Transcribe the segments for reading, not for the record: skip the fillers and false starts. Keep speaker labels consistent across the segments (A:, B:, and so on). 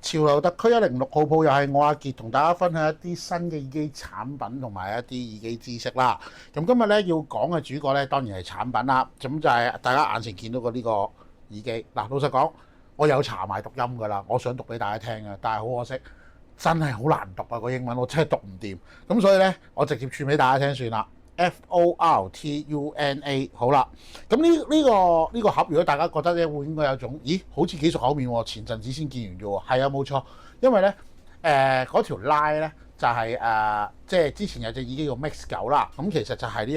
A: 潮流特區106號鋪又係我阿傑同大家分享一啲新嘅耳機產品同埋一啲耳機知識啦。咁今日咧要講嘅主角咧當然係產品啦。咁就係大家眼前見到嘅呢個耳機。嗱，老實講，我有查埋讀音㗎啦，我想讀俾大家聽嘅，但係好可惜，真係好難讀啊個英文，我真係讀唔掂。咁所以咧，我直接串俾大家聽算啦。Fortuna 好啦，咁呢個盒，如果大家覺得咧會應該有種，咦，好似幾熟口面喎，前陣子先見完啫喎，係啊冇錯，因為咧嗰條拉咧就係、即係之前有隻耳機叫 Mix 9啦，咁其實就係呢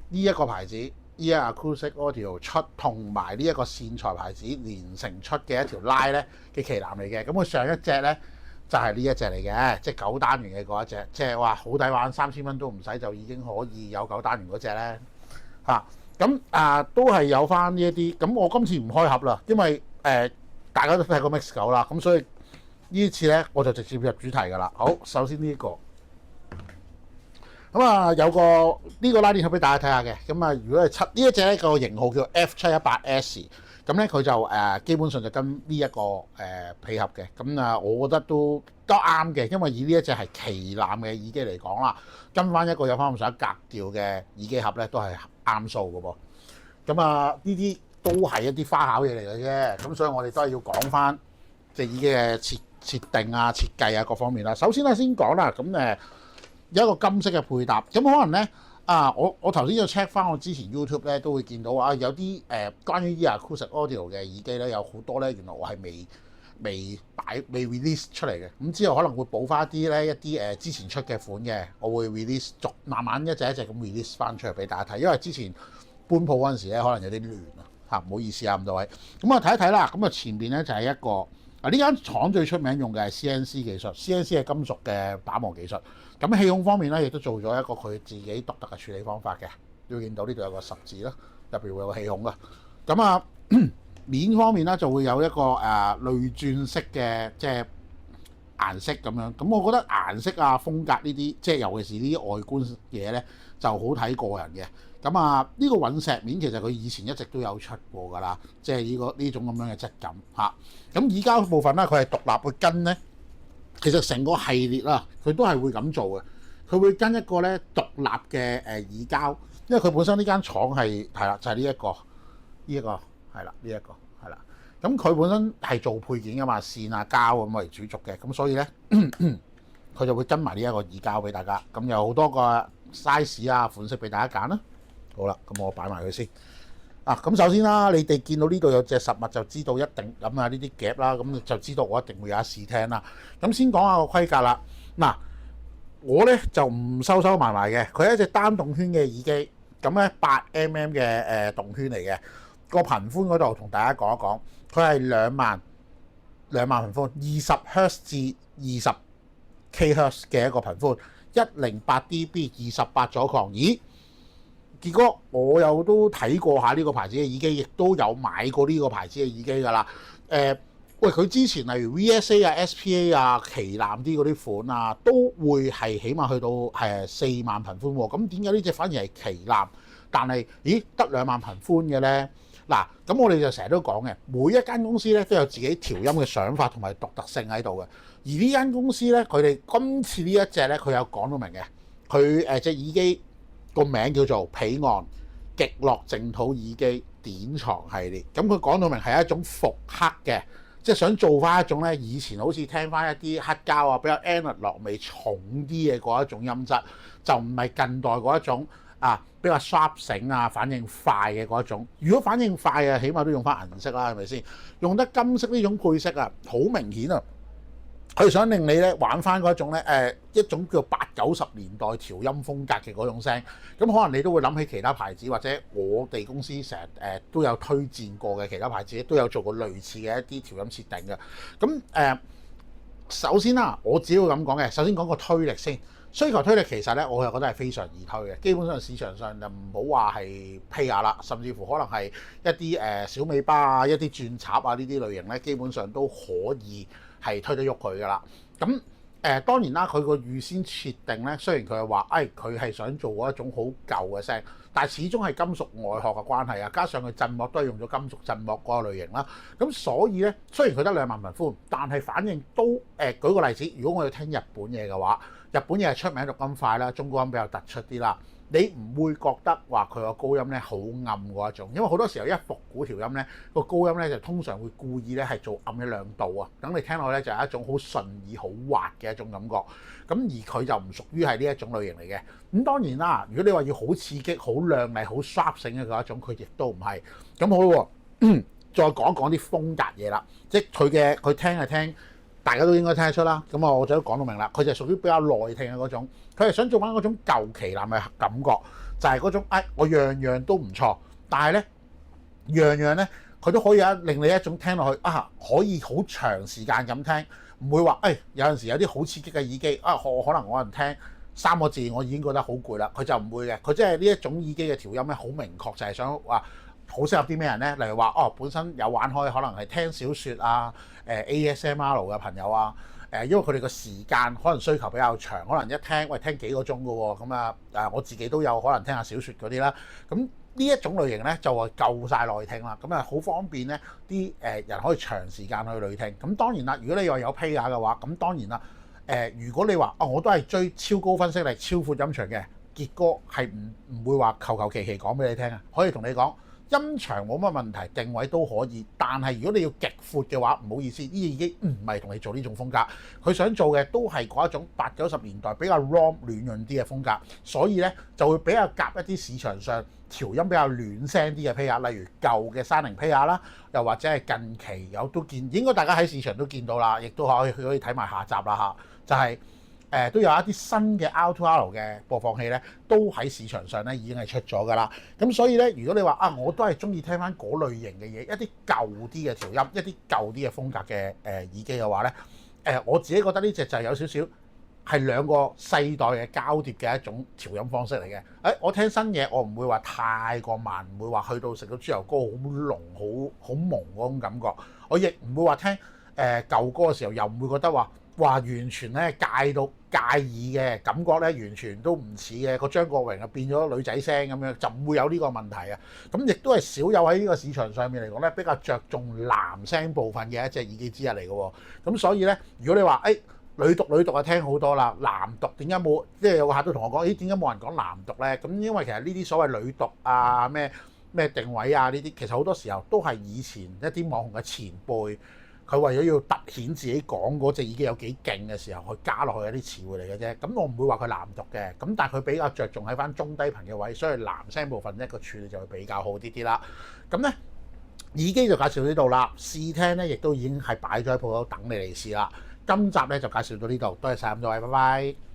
A: 一個牌子 Ear Acoustic Audio 出，同埋呢一個線材牌子連成出嘅一條拉咧嘅旗艦嚟嘅，咁佢上一隻咧。就係呢一隻嚟嘅，即係9單元嘅嗰一隻，即係話好抵玩，3000蚊都唔使就已經可以有9單元嗰隻咧嚇。咁都係有翻呢一啲。咁我今次唔開盒啦，因為大家都睇過 Mix 9啦，咁所以呢次咧我就直接入主題㗎啦。好，首先呢個咁有個呢個拉鏈盒俾大家睇下嘅。咁如果係呢一隻咧個型號叫 F718S。咁咧佢就基本上就跟呢一個配合嘅，咁我覺得都啱嘅，因為以呢一隻係旗艦嘅耳機嚟講啦，跟翻一個有翻咁上下格調嘅耳機盒咧，都係啱數嘅噃。咁呢啲都係一啲花巧嘢嚟嘅啫，咁所以我哋都係要講翻隻耳機嘅設定啊、設計啊各方面啦。首先先講啦，咁有一個金色嘅配搭，咁可能咧。我頭先要 check 翻我之前 YouTube 咧都會見到有啲關於 Ear Acoustic Audio 嘅耳機咧有好多咧，原來我係未 release 出嚟嘅，咁之後可能會補翻一啲之前出嘅款嘅，我會 release 慢慢一隻一隻咁 release 翻出嚟俾大家睇，因為之前搬鋪嗰陣時咧可能有啲亂啊，唔好意思啊咁多位，咁睇一睇啦，咁前邊咧就係一個。呢間廠最出名用嘅係 CNC 技術 ，CNC 係金屬嘅打磨技術。咁氣孔方面咧，亦都做咗一個佢自己獨特嘅處理方法嘅。要見到呢度有個十字啦，入邊會有個氣孔噶。咁面方面咧就會有一個濾轉式嘅即係顏色咁樣。咁我覺得顏色啊、風格呢啲，即係尤其是呢啲外觀嘢咧，就好睇個人嘅。咁呢個隕石面其實佢以前一直都有出過㗎啦，即係呢種咁樣嘅質感嚇。咁耳膠部分咧，佢係獨立去跟咧，其實成個系列啦，佢都係會咁做嘅。佢會跟一個咧獨立嘅耳膠，因為佢本身呢間廠係啦，就係呢一個係啦，呢一個係啦。咁佢本身係做配件㗎嘛，線啊膠咁為主軸嘅，咁所以咧佢就會跟埋呢一個耳膠俾大家。咁有好多個 size 啊款式俾大家揀啦。好啦，咁我擺埋佢先。咁首先啦，你哋見到呢度有隻實物就知道一定咁呢啲夾啦，咁就知道我一定會有一試聽啦。咁先講下個規格啦。嗱，我咧就唔收埋嘅，佢係一隻單動圈嘅耳機，咁咧8mm 嘅動圈嚟嘅。個頻寬嗰度同大家講一講，佢係2萬頻寬，20Hz 至20kHz 嘅一個頻寬，108dB 28阻抗。咦？結果我又都睇過下呢個牌子嘅耳機，亦都有買過呢個牌子嘅耳機㗎啦。喂，佢之前例如 VSA 啊、SPA 啊、旗艦啲嗰啲款啊，都會係起碼去到4萬頻寬喎。咁點解呢隻反而係旗艦，但係得2萬頻寬嘅咧？嗱，咁我哋就成日都講嘅，每一間公司咧都有自己調音嘅想法同埋獨特性喺度嘅。而呢間公司咧，佢哋今次呢一隻咧，佢有講到明嘅，佢隻耳機。個名叫做彼岸極樂淨土耳機典藏系列，咁佢講到明係一種復刻嘅，即係想做翻一種咧以前好似聽翻一啲黑膠比較 analog 味重啲嘅嗰一種音質，就唔係近代嗰一種比較 sharp 醒反應快嘅嗰一種。如果反應快起碼都用翻銀色啦，係咪先？用得金色呢種配色好明顯啊！佢想令你咧玩翻嗰一種咧一種叫80-90年代調音風格嘅嗰種聲，咁可能你都會諗起其他牌子，或者我哋公司成日都有推薦過嘅其他牌子，都有做過類似嘅一啲調音設定嘅。咁首先啦，我只要咁講嘅，首先講個推力先。需求推力其實咧，我係覺得係非常易推嘅。基本上市場上就唔好話係 Pay 啦，甚至乎可能係一啲小尾巴一啲轉插呢啲類型咧，基本上都可以係推得喐佢噶啦。咁當然啦，佢個預先設定咧，雖然佢係話，佢係想做嗰一種好舊嘅聲，但係始終係金屬外殼嘅關係啊，加上佢振膜都係用咗金屬振膜嗰個類型啦，咁所以咧，雖然佢得2萬頻寬，但係反應都舉個例子，如果我要聽日本嘢嘅話，日本嘢係出名錄音快啦，中高音比較突出啲啦。你唔會覺得話佢個高音咧好暗嗰一種，因為好多時候一復古調音咧個高音咧就通常會故意咧係做暗1-2度啊，等你聽落咧就係一種好順耳、好滑嘅一種感覺。咁而佢就唔屬於係呢一種類型嚟嘅。咁當然啦，如果你話要好刺激、好亮麗、好 sharp 性嘅嗰一種，佢亦都唔係。咁好咯，再講一講啲風格嘢啦，即係佢聽係聽。大家都應該聽得出啦，咁我就都講到明啦。佢就係屬於比較耐聽嘅嗰種，佢係想做翻嗰種舊旗艦嘅感覺，就係嗰種我樣樣都唔錯，但係咧樣樣咧佢都可以令你一種聽落去可以好長時間咁聽，唔會話有陣時有啲好刺激嘅耳機可能我人聽3個字我已經覺得好攰啦，佢就唔會嘅，佢即係呢一種耳機嘅調音咧好明確，就係想話。好適合啲咩人咧？例如話本身有玩開，可能係聽小説啊、ASMR 嘅朋友啊，因為佢哋個時間可能需求比較長，可能一聽聽幾個鐘嘅喎，咁我自己都有可能聽下小説嗰啲啦。咁呢一種類型咧就係夠晒耐聽啦，咁好方便咧啲人可以長時間去累聽。咁當然啦，如果你話有披架嘅話，咁當然啦，如果你話我都係追超高分析力、超闊音場嘅，傑哥係唔會話求其講俾你聽啊，可以同你講。音場冇乜問題，定位都可以，但係如果你要極闊嘅話，唔好意思，呢啲已經唔係同你做呢種風格。佢想做嘅都係嗰一種80-90年代比較 warm 暖潤啲嘅風格，所以咧就會比較夾一啲市場上調音比較暖聲啲嘅披架，例如舊嘅山靈披架啦，又或者係近期都見，應該大家喺市場都見到啦，亦都可以睇埋下集啦就係、都有一啲新嘅 R2R 嘅播放器咧，都喺市場上咧已經係出咗㗎啦。咁所以咧，如果你話我都係中意聽翻嗰類型嘅嘢，一啲舊啲嘅調音，一啲舊啲嘅風格嘅耳機嘅話咧，我自己覺得呢隻就係有少少係2個世代嘅交疊嘅一種調音方式嚟嘅。我聽新嘢，我唔會話太過慢，唔會話去到食到豬油膏好濃好朦嗰種感覺。我亦唔會話聽舊歌嘅時候，又唔會覺得話完全咧介耳嘅感覺咧，完全都唔似嘅個張國榮變咗女仔聲咁樣，就唔會有呢個問題啊。咁亦都係少有喺呢個市場上面嚟講咧，比較着重男聲部分嘅一隻耳機之一嚟嘅喎。咁所以咧，如果你話女讀啊聽好多啦，男讀點解冇？即係有個客都同我講，點解冇人講男讀咧？咁因為其實呢啲所謂女讀啊、咩定位啊呢啲，其實好多時候都係以前一啲網紅嘅前輩。佢為咗要突顯自己講嗰隻耳機有幾勁嘅時候，去加落去一啲詞彙嚟嘅啫。咁我唔會話佢男讀嘅，咁但係佢比較着重喺翻中低頻嘅位，所以男聲部分一個處理就會比較好啲啲啦。咁咧耳機就介紹到呢度啦，試聽咧亦都已經係擺咗喺鋪頭等你嚟試啦。今集咧就介紹到呢度，多謝晒咁多位，拜拜。